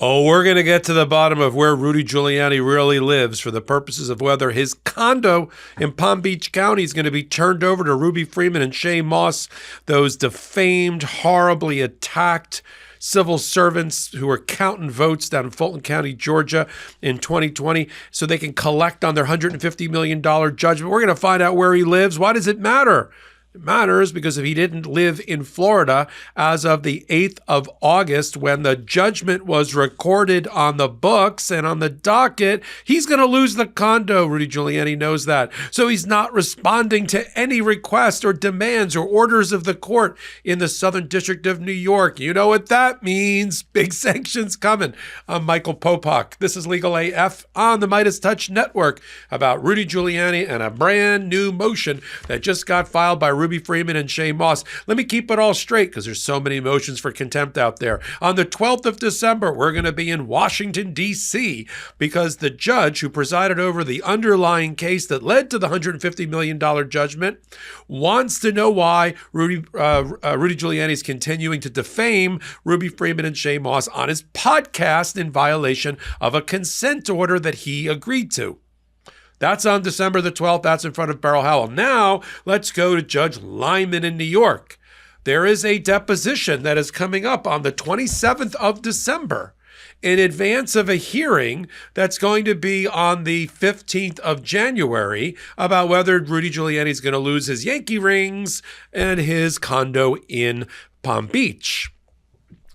Oh, we're going to get to the bottom of where Rudy Giuliani really lives for the purposes of whether his condo in Palm Beach County is going to be turned over to Ruby Freeman and Shay Moss, those defamed, horribly attacked civil servants who were counting votes down in Fulton County, Georgia in 2020, so they can collect on their $150 million judgment. We're going to find out where he lives. Why does it matter? It matters because if he didn't live in Florida as of the 8th of August, when the judgment was recorded on the books and on the docket, he's going to lose the condo. Rudy Giuliani knows that. So he's not responding to any requests or demands or orders of the court in the Southern District of New York. You know what that means. Big sanctions coming. I'm Michael Popok. This is Legal AF on the MeidasTouch Network about Rudy Giuliani and a brand new motion that just got filed by Ruby Freeman and Shay Moss. Let me keep it all straight because there's so many motions for contempt out there. On the 12th of December, we're going to be in Washington, D.C. because the judge who presided over the underlying case that led to the $150 million judgment wants to know why Rudy Giuliani is continuing to defame Ruby Freeman and Shay Moss on his podcast in violation of a consent order that he agreed to. That's on December the 12th. That's in front of Beryl Howell. Now, let's go to Judge Lyman in New York. There is a deposition that is coming up on the 27th of December in advance of a hearing that's going to be on the 15th of January about whether Rudy Giuliani is going to lose his Yankee rings and his condo in Palm Beach.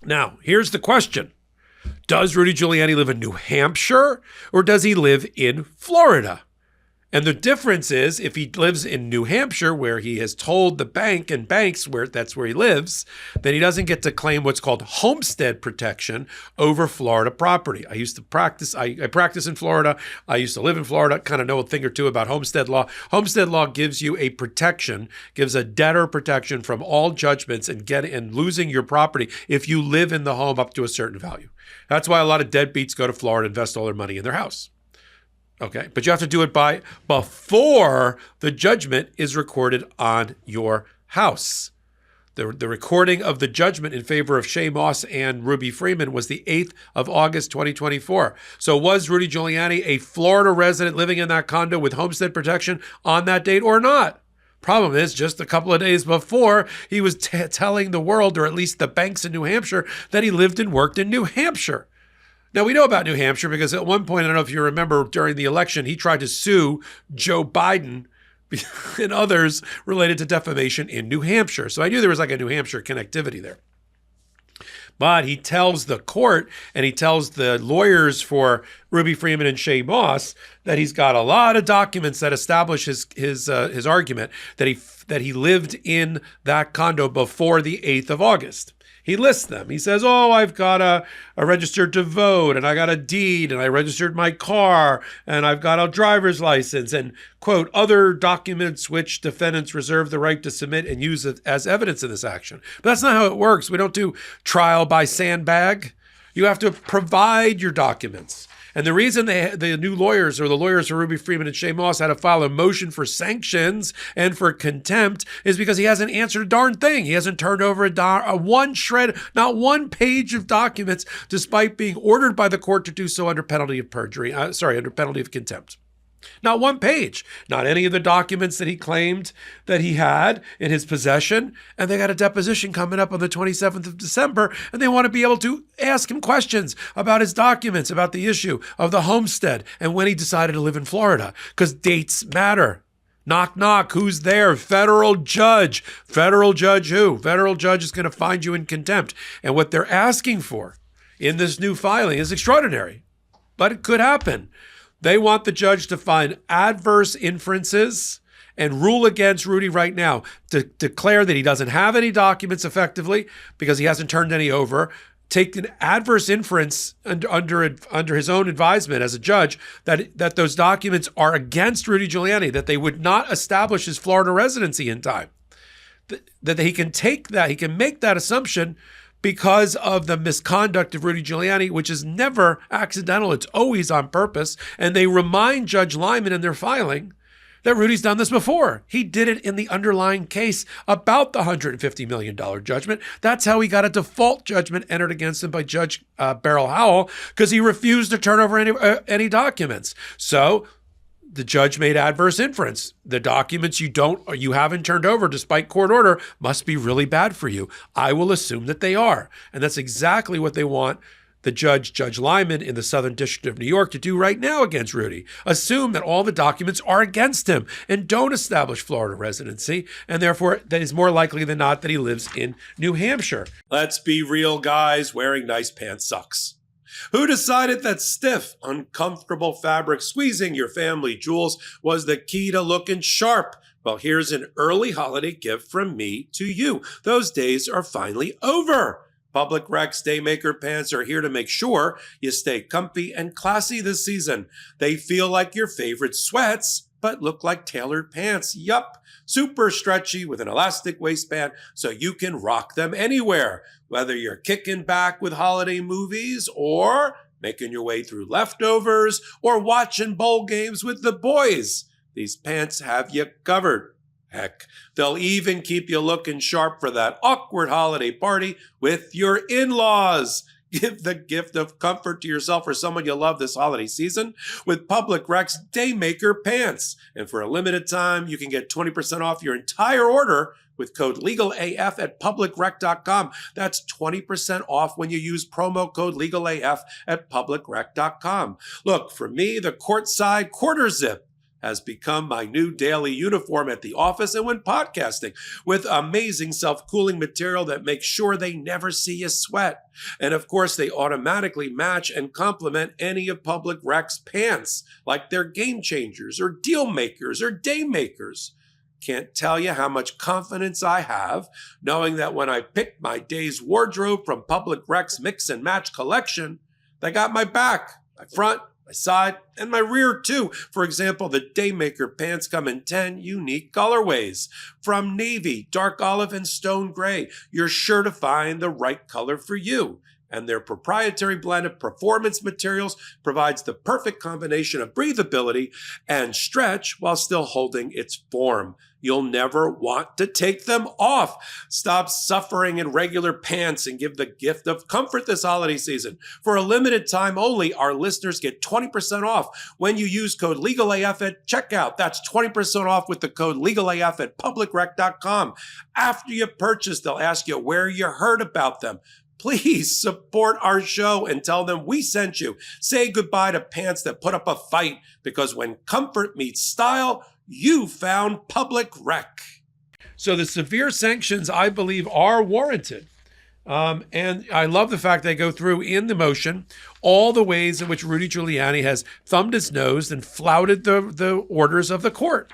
Now, here's the question. Does Rudy Giuliani live in New Hampshire or does he live in Florida? And the difference is if he lives in New Hampshire, where he has told the bank and banks where that's where he lives, then he doesn't get to claim what's called homestead protection over Florida property. I used to practice, I practice in Florida. I used to live in Florida, kind of know a thing or two about homestead law. Homestead law gives you a protection, gives a debtor protection from all judgments and losing your property if you live in the home up to a certain value. That's why a lot of deadbeats go to Florida and invest all their money in their house. Okay, but you have to do it before the judgment is recorded on your house. The recording of the judgment in favor of Shay Moss and Ruby Freeman was the 8th of August, 2024. So was Rudy Giuliani a Florida resident living in that condo with homestead protection on that date or not? Problem is, just a couple of days before, he was telling the world, or at least the banks in New Hampshire, that he lived and worked in New Hampshire. Now, we know about New Hampshire because at one point, I don't know if you remember, during the election, he tried to sue Joe Biden and others related to defamation in New Hampshire. So I knew there was like a New Hampshire connectivity there. But he tells the court and he tells the lawyers for Ruby Freeman and Shay Moss that he's got a lot of documents that establish his argument that he lived in that condo before the 8th of August. He lists them. He says, I've got a registered to vote, and I got a deed, and I registered my car, and I've got a driver's license, and, quote, other documents which defendants reserve the right to submit and use as evidence in this action. But that's not how it works. We don't do trial by sandbag. You have to provide your documents. And the reason the new lawyers or the lawyers for Ruby Freeman and Shay Moss had to file a motion for sanctions and for contempt is because he hasn't answered a darn thing. He hasn't turned over a one shred, not one page of documents, despite being ordered by the court to do so under penalty of perjury. Under penalty of contempt. Not one page, not any of the documents that he claimed that he had in his possession. And they got a deposition coming up on the 27th of December, and they want to be able to ask him questions about his documents, about the issue of the homestead and when he decided to live in Florida, because dates matter. Knock, knock. Who's there? Federal judge. Federal judge who? Federal judge is going to find you in contempt. And what they're asking for in this new filing is extraordinary, but it could happen. They want the judge to find adverse inferences and rule against Rudy right now, to declare that he doesn't have any documents effectively because he hasn't turned any over, take an adverse inference under his own advisement as a judge that those documents are against Rudy Giuliani, that they would not establish his Florida residency in time, that he can take that, he can make that assumption because of the misconduct of Rudy Giuliani, which is never accidental. It's always on purpose. And they remind Judge Lyman in their filing that Rudy's done this before. He did it in the underlying case about the $150 million judgment. That's how he got a default judgment entered against him by Judge Beryl Howell, because he refused to turn over any documents. So the judge made adverse inference. The documents you haven't turned over despite court order must be really bad for you. I will assume that they are. And that's exactly what they want the Judge Lyman in the Southern District of New York to do right now against Rudy. Assume that all the documents are against him and don't establish Florida residency, and therefore that is more likely than not that he lives in New Hampshire. Let's be real, guys. Wearing nice pants sucks. Who decided that stiff, uncomfortable fabric squeezing your family jewels was the key to looking sharp? Well, here's an early holiday gift from me to you. Those days are finally over. Public Rec's Daymaker pants are here to make sure you stay comfy and classy this season. They feel like your favorite sweats, but look like tailored pants. Yup, super stretchy with an elastic waistband so you can rock them anywhere. Whether you're kicking back with holiday movies or making your way through leftovers or watching bowl games with the boys, these pants have you covered. Heck, they'll even keep you looking sharp for that awkward holiday party with your in-laws. Give the gift of comfort to yourself or someone you love this holiday season with Public Rec's Daymaker pants. And for a limited time, you can get 20% off your entire order with code LEGALAF at publicrec.com. That's 20% off when you use promo code LEGALAF at publicrec.com. Look, for me, the courtside quarter zip has become my new daily uniform at the office and when podcasting, with amazing self-cooling material that makes sure they never see you sweat. And of course, they automatically match and complement any of Public Rec's pants, like they're game changers or deal makers or day makers. Can't tell you how much confidence I have knowing that when I picked my day's wardrobe from Public Rec's Mix and Match collection, they got my back, my front, my side, and my rear too. For example, the Daymaker pants come in 10 unique colorways. From navy, dark olive, and stone gray, you're sure to find the right color for you. And their proprietary blend of performance materials provides the perfect combination of breathability and stretch while still holding its form. You'll never want to take them off. Stop suffering in regular pants and give the gift of comfort this holiday season. For a limited time only, our listeners get 20% off when you use code LEGALAF at checkout. That's 20% off with the code LEGALAF at publicrec.com. After you purchase, they'll ask you where you heard about them. Please support our show and tell them we sent you. Say goodbye to pants that put up a fight, because when comfort meets style, you found Public Rec. So the severe sanctions, I believe, are warranted. And I love the fact they go through in the motion all the ways in which Rudy Giuliani has thumbed his nose and flouted the orders of the court.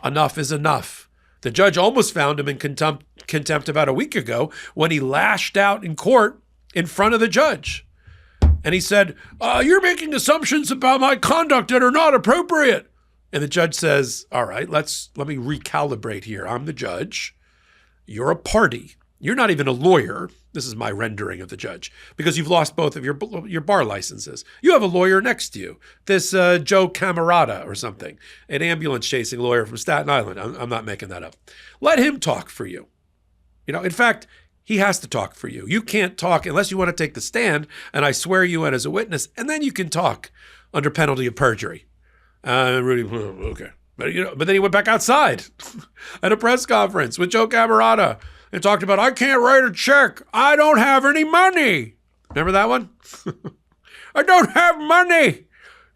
Enough is enough. The judge almost found him in contempt about a week ago when he lashed out in court in front of the judge. And he said, you're making assumptions about my conduct that are not appropriate. And the judge says, all right, let me recalibrate here. I'm the judge. You're a party. You're not even a lawyer. This is my rendering of the judge, because you've lost both of your bar licenses. You have a lawyer next to you, this Joe Camarata or something, an ambulance chasing lawyer from Staten Island. I'm not making that up. Let him talk for you. In fact, he has to talk for you. You can't talk unless you want to take the stand, and I swear you in as a witness, and then you can talk under penalty of perjury. Rudy, okay. But then he went back outside at a press conference with Joe Camarata and talked about, I can't write a check. I don't have any money. Remember that one? I don't have money.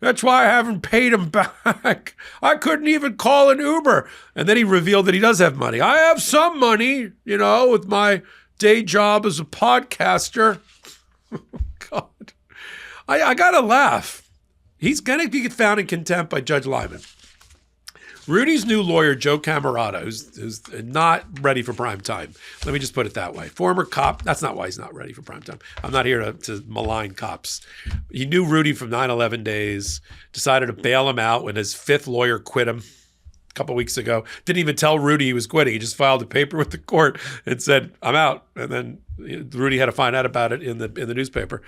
That's why I haven't paid him back. I couldn't even call an Uber. And then he revealed that he does have money. I have some money, with my day job as a podcaster. God. I got to laugh. He's going to be found in contempt by Judge Lyman. Rudy's new lawyer, Joe Camarata, who's not ready for prime time. Let me just put it that way. Former cop. That's not why he's not ready for prime time. I'm not here to malign cops. He knew Rudy from 9/11 days, decided to bail him out when his fifth lawyer quit him. a couple weeks ago. Didn't even tell Rudy he was quitting. He just filed a paper with the court and said, I'm out. And then Rudy had to find out about it in the newspaper.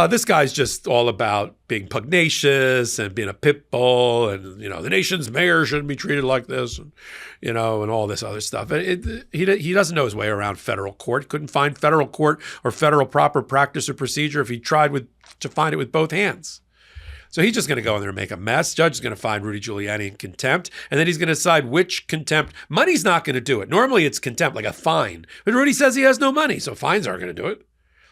This guy's just all about being pugnacious and being a pit bull, and the nation's mayor shouldn't be treated like this, and and all this other stuff. He doesn't know his way around federal court. Couldn't find federal court or federal proper practice or procedure if he tried to find it with both hands. So he's just going to go in there and make a mess. Judge is going to find Rudy Giuliani in contempt, and then he's going to decide which contempt. Money's not going to do it. Normally it's contempt, like a fine. But Rudy says he has no money, so fines aren't going to do it.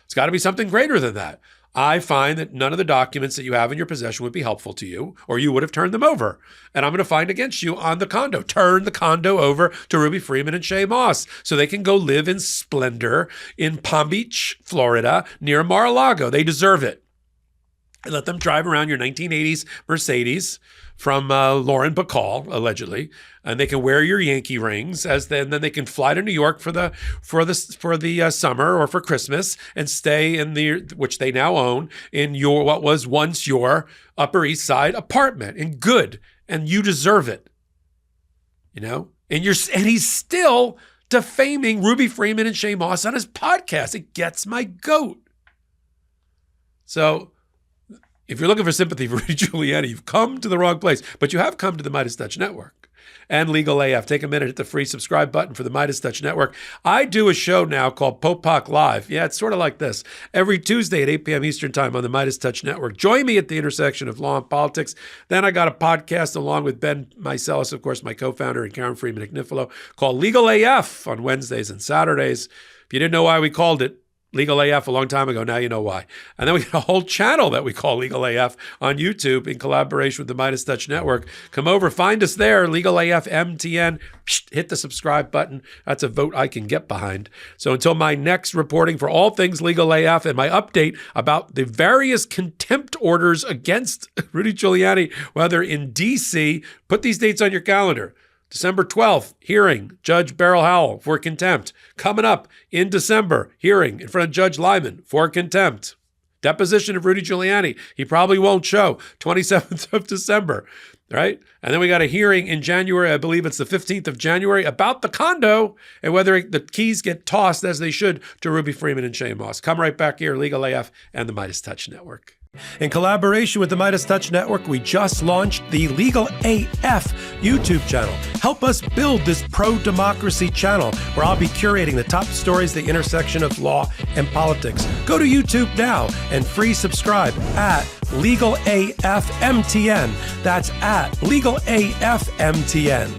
It's got to be something greater than that. I find that none of the documents that you have in your possession would be helpful to you, or you would have turned them over. And I'm going to find against you on the condo. Turn the condo over to Ruby Freeman and Shay Moss so they can go live in splendor in Palm Beach, Florida, near Lago. They deserve it. And let them drive around your 1980s Mercedes from Lauren Bacall, allegedly, and they can wear your Yankee rings. Then they can fly to New York for the summer or for Christmas and stay in which they now own, in what was once your Upper East Side apartment. And good, and you deserve it. And he's still defaming Ruby Freeman and Shay Moss on his podcast. It gets my goat. So, if you're looking for sympathy for Rudy Giuliani, you've come to the wrong place, but you have come to the MeidasTouch Network and Legal AF. Take a minute, hit the free subscribe button for the MeidasTouch Network. I do a show now called Popok Live. Yeah, it's sort of like this. Every Tuesday at 8 p.m. Eastern Time on the MeidasTouch Network. Join me at the intersection of law and politics. Then I got a podcast along with Ben Meiselas, of course, my co-founder, and Karen Freeman-Agnifilo, called Legal AF on Wednesdays and Saturdays. If you didn't know why we called it Legal AF a long time ago, now you know why. And then we got a whole channel that we call Legal AF on YouTube in collaboration with the MeidasTouch Network. Come over, find us there, Legal AF MTN. Hit the subscribe button. That's a vote I can get behind. So until my next reporting for all things Legal AF and my update about the various contempt orders against Rudy Giuliani, whether in D.C., put these dates on your calendar. December 12th, hearing, Judge Beryl Howell for contempt. Coming up in December, hearing in front of Judge Lyman for contempt. Deposition of Rudy Giuliani. He probably won't show. 27th of December, right? And then we got a hearing in January, I believe it's the 15th of January, about the condo and whether the keys get tossed, as they should, to Ruby Freeman and Shay Moss. Come right back here, Legal AF and the MeidasTouch Network. In collaboration with the MeidasTouch Network, we just launched the Legal AF YouTube channel. Help us build this pro-democracy channel where I'll be curating the top stories, the intersection of law and politics. Go to YouTube now and free subscribe at Legal AF MTN. That's at Legal AF MTN.